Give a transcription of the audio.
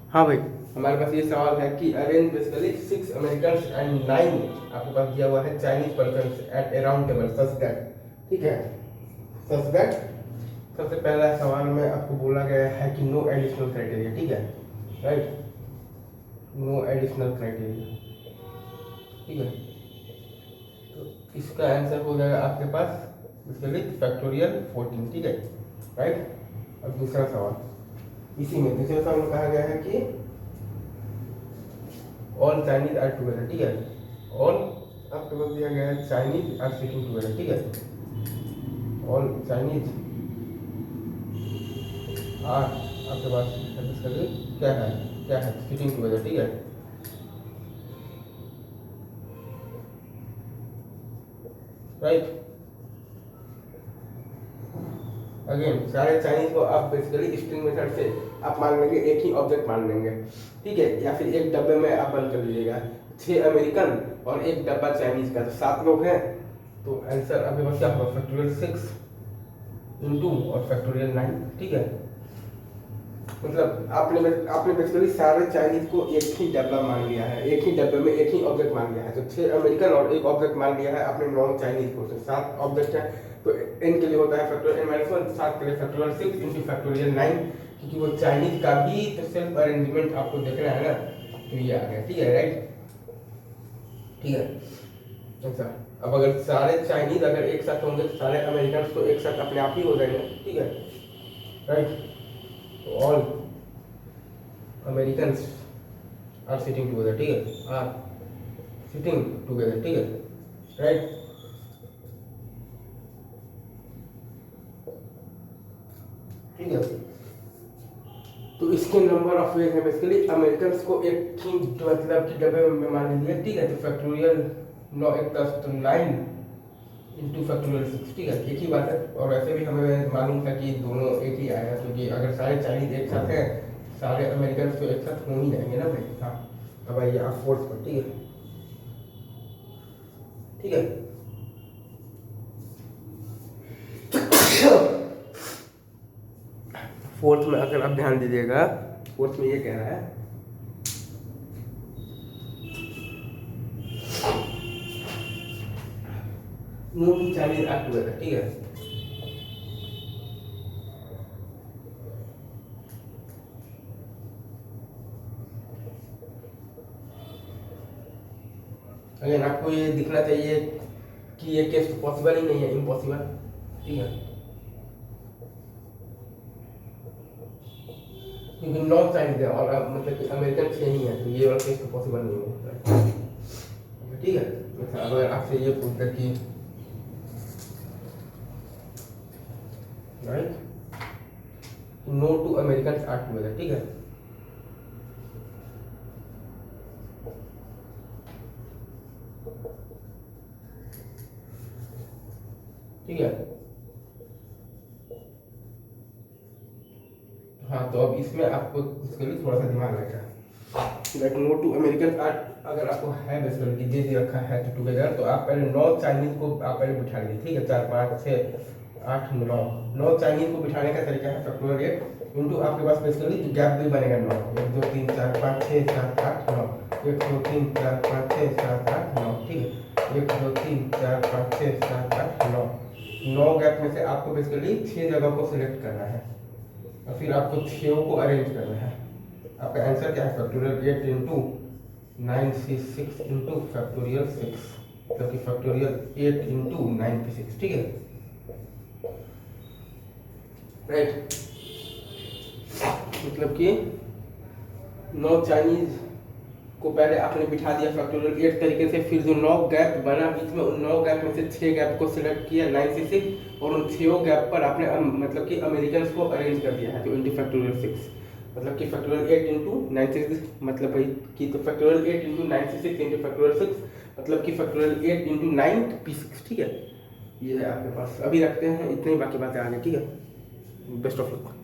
हाँ भाई, हमारे पास ये सवाल है कि अरेंज बेसिकली 6 अमेरिकन एंड 9 आपके पास दिया हुआ है Chinese person at A round table such that, ठीक है, सच दैट। सबसे पहला सवाल में आपको बोला गया है कि नो एडिशनल क्राइटेरिया, ठीक है, राइट, नो एडिशनल क्राइटेरिया, ठीक है। तो इसका आंसर हो जाएगा आपके पास बेसिकली फैक्टोरियल 14, ठीक है, राइट। अब दूसरा सवाल, इसी में दूसरे सवाल में कहा गया है कि ऑल चाइनीज आर टुगेदर, ठीक है, ऑल आपके पास दिया गया है चाइनीज आर सिटिंग टुगेदर, ठीक है, ऑल चाइनीज आर आपके पास क्या है सिटिंग टुगेदर, ठीक है, राइट। अगेन सारे चाइनीज को आप बेसिकली स्ट्रिंग मेथड से आप मान लेंगे, एक ही ऑब्जेक्ट मान लेंगे, ठीक है, या फिर एक डब्बे में आप बंद कर लीजिएगा 6 अमेरिकन और एक डब्बा चाइनीज का, तो 7 लोग हैं, तो आंसर आपके पास क्या होगा फैक्टोरियल 6 इंटू और फैक्टोरियल 9, ठीक है। मतलब आपने बेसिकली सारे चाइनीज को एक ही डब्बा मान लिया है, एक ही डब्बे में एक ही ऑब्जेक्ट मान लिया है, तो 6 अमेरिकन और एक ऑब्जेक्ट मान लिया है आपने नॉन चाइनीज को, तो 7 ऑब्जेक्ट है, तो n के लिए होता है फैक्टोरियल n-1, 7 के लिए फैक्टोरियल 6 इंटू फैक्टोरियल 9, क्योंकि वो चाइनीज का भी तो सेल्फ अरेंजमेंट आपको देखना है ना, तो ये आ गया, ठीक है, राइट, ठीक है। अच्छा, अब अगर सारे चाइनीज अगर एक साथ होंगे तो सारे अमेरिकन तो एक साथ अपने आप ही हो जाएंगे, ठीक है, राइट। तो all American are sitting together, ठीक है, आर सिटिंग टुगेदर, ठीक है, राइट। ठीक है, तो इसके नंबर ऑफ वेज है बेसिकली अमेरिकन को एक ही मतलब कि डब्बे में मान लीजिए, ठीक है, तो फैक्टोरियल 9 एक 10 तो 9 इंटू फैक्टोरियल 6, ठीक है, एक ही बात है। और वैसे भी हमें मालूम था कि दोनों एक ही आया, क्योंकि अगर सारे चाइनीज एक साथ हैं सारे अमेरिकन तो एक साथ हो ही जाएंगे ना भाई। हाँ, अब आइए आप फोर्थ पर, ठीक है, ठीक है। फोर्थ में अगर आप ध्यान दीजिएगा, फोर्थ में ये कह रहा है no two Chinese are together, ठीक है, अगर आपको ये दिखना चाहिए कि ये केस पॉसिबल ही नहीं है, इम्पॉसिबल, ठीक है, क्योंकि नॉर्थ साइड है और मतलब कि अमेरिकन 6 ही है, तो ये वाला केस तो पॉसिबल नहीं होता है, ठीक है। अच्छा, अगर आपसे ये पूछता कि right no two American are together, ठीक है, ठीक है। हाँ, तो अब इसमें आपको इसके लिए थोड़ा सा दिमाग लगेगा, like no two American art अगर आपको है बेसिकली कि दे रखा है तो टुगेदर, तो आप पहले 9 चाइनीज को आप पहले बिठा लीजिए, ठीक है, 4 5 6 8 9 चाइनीज को बिठाने का तरीका है फैक्टोरियल 8 इंटू आपके पास बेसिकली गैप भी बनेगा 9, 1 2 3 4 5 6 7 8 9, 1 2 3 4 5 6 7 8 9, ठीक है, 1 2 3 4 5 6 7 8 9 गैप में से आपको बेसिकली 6 जगह को सिलेक्ट करना है और फिर आपको 6 को अरेंज करना है। आपका आंसर क्या है फैक्टोरियल 8 इंटू 9 6 इंटू फैक्टोरियल 6, क्योंकि फैक्टोरियल 8 इंटू 9 6, ठीक है, राइट। मतलब कि 9 चाइनीज को पहले आपने बिठा दिया फैक्टोरियल 8 तरीके से, फिर जो 9 गैप बना बीच में उन 9 गैप में से 6 गैप को सिलेक्ट किया 9 से 6 और उन 6 गैप पर आपने मतलब कि अमेरिकन को अरेंज कर दिया है, तो इंटू फैक्टोरियल 6, मतलब कि फैक्टोरियल 8 इंटू 9 से 6 मतलब भाई कि तो फैक्टोरियल 8 इंटू 9 से 6 इंटू फैक्टोरियल 6 मतलब कि फैक्टोरियल 8 इंटू 9 P6, ठीक है। ये है आपके पास, अभी रखते हैं इतनी बाकी बातें आगे, ठीक है, बेस्ट ऑफ लक।